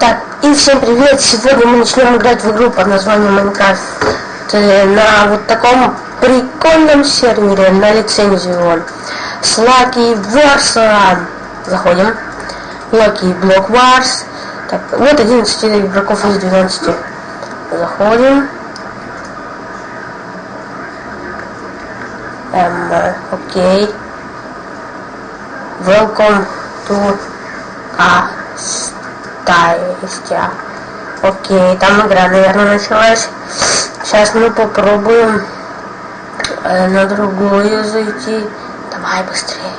Так, и всем привет! Сегодня мы начнем играть в игру под названием Майнкрафт. На вот таком прикольном сервере, на лицензию он. С Lucky Wars. Заходим. Lucky Block Wars. Так, вот 11 игроков из 12. Заходим. Окей. Welcome to Тайстя. Окей, там игра, наверное, началась. Сейчас мы попробуем на другую зайти. Давай быстрее.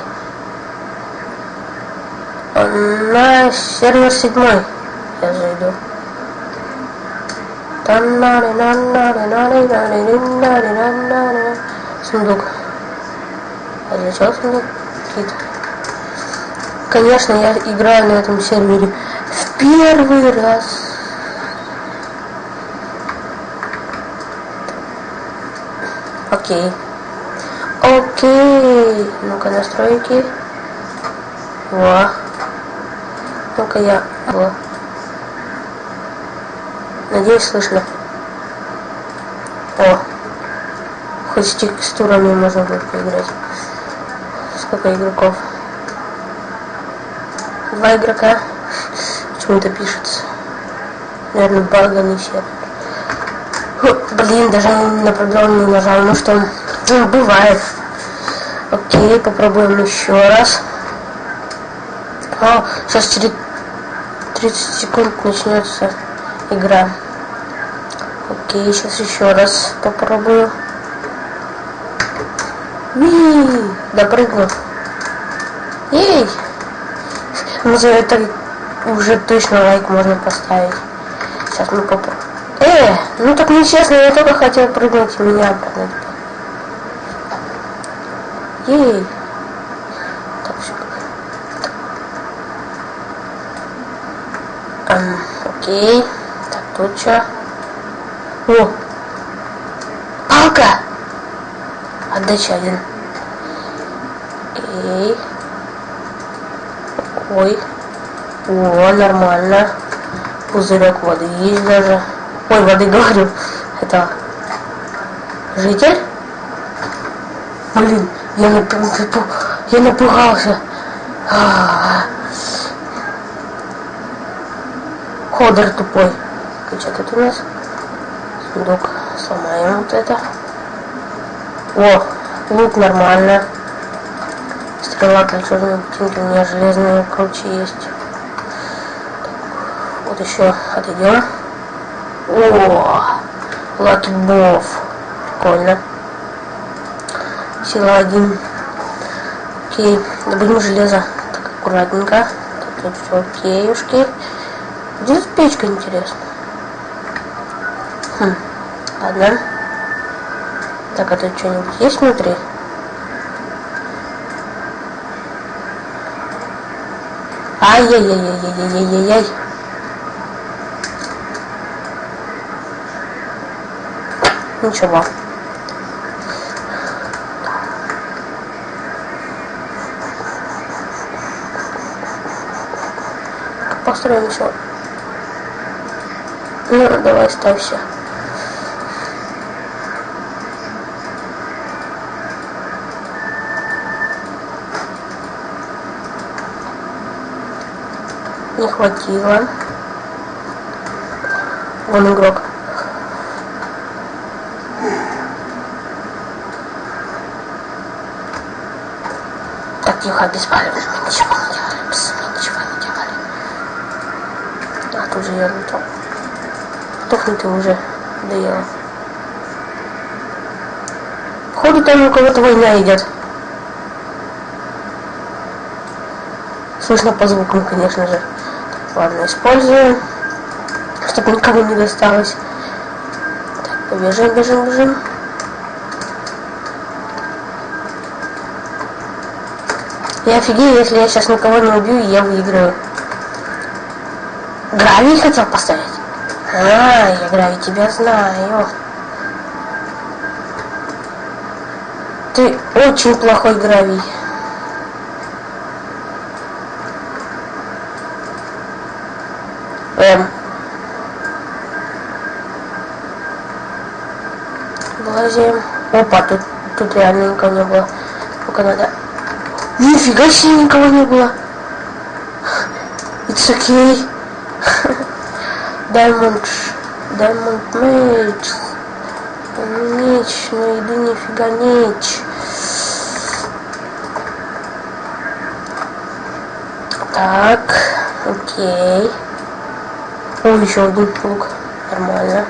На сервер 7 я зайду. Сундук. А для чего сундук? Конечно, я играю на этом сервере в первый раз. Окей. Окей. Ну-ка, настройки. Во. Ну-ка я. Во. Надеюсь, слышно. О. Хоть с текстурами можно будет поиграть. Сколько игроков? 2 игрока. Почему-то пишется. Наверное, баганый сервер. Блин, даже на продолжение не нажал. Ну что, бывает. Окей, попробуем еще раз. Сейчас через 30 секунд начнется игра. Окей, сейчас еще раз попробую. Допрыгнул. Ей! Ну за это уже точно лайк можно поставить. Сейчас мы попробуем. Ну так нечестно, я только хотел прыгнуть, и меня обратно. Ей. Так, все. Окей. Так, тут что? О! Палка! Отдача 1. Окей. Ой. О, нормально. Пузырек воды есть даже. Ой, воды говорю. Это житель? Блин, я напугался. Ходор тупой. Что тут у нас? Сундук. Сломаем вот это. О, лук нормально. Стрела, кольцовые ботинки, у меня железные круче есть. Так, вот еще отойдем. О, Лаки Бов. Прикольно. Сила 1. Окей, добудем железо. Так, аккуратненько. Тут все окейушки. Где тут печка, интересно? Ладно. Так, а тут что-нибудь есть внутри? Ай-яй-яй-яй-яй-яй-яй-яй. Ничего. Построим еще. Ну, давай ставься. Не хватило. Вон игрок. Так, тихо, беспалевно. Мы ничего не делали. Мы ничего не делали. А, тут же я лутал. Тухни ты уже. Доела. Походу там у кого-то война идет. Слышно по звукам, конечно же. Ладно, используем, чтобы никому не досталось. Так, побежим, бежим. Я офигею, если я сейчас никого не убью, и я выиграю. Гравий хотел поставить? Я Гравий тебя знаю. Ты очень плохой Гравий. Вылазим. Опа, тут реально никого не было. Ну-ка надо. Нифига себе, никого не было. It's okay. Diamond Mage. Меч, ну иди нифига меч. Так, окей. О, еще один лук. Нормально.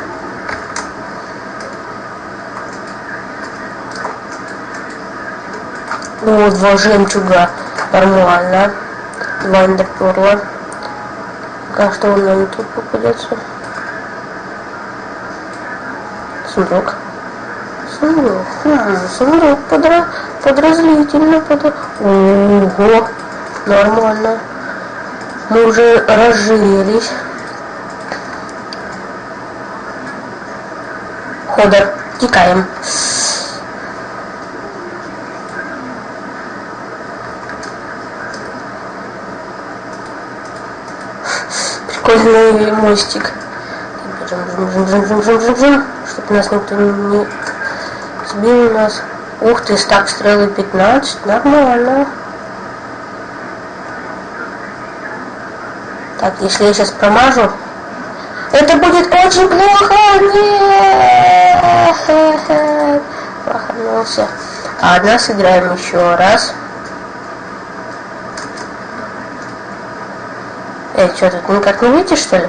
О, 2 жемчуга. Нормально. 2 эндерперла. Что он нам тут попадется? Сундук. Сундук подразлительно. Ого, нормально. Мы уже разжились. Ходор, текаем. Прикольный мостик. Жим, чтобы нас никто не сбил у нас. Ух ты, стак стрелы 15, нормально. Так, если я сейчас промажу, это будет очень плохо. Нет, проханулся. Ладно, сыграем еще раз. Что тут никак не выйти, что ли?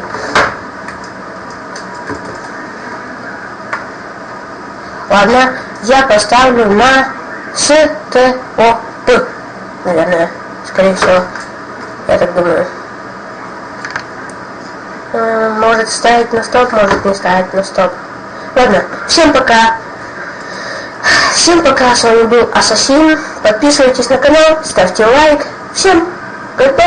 Ладно, я поставлю на СТОП. Наверное, скорее всего. Я так думаю. Может ставить на стоп, может не ставить на стоп. Ладно, всем пока. Всем пока, с вами был Ассасин. Подписывайтесь на канал, ставьте лайк. Всем goodbye.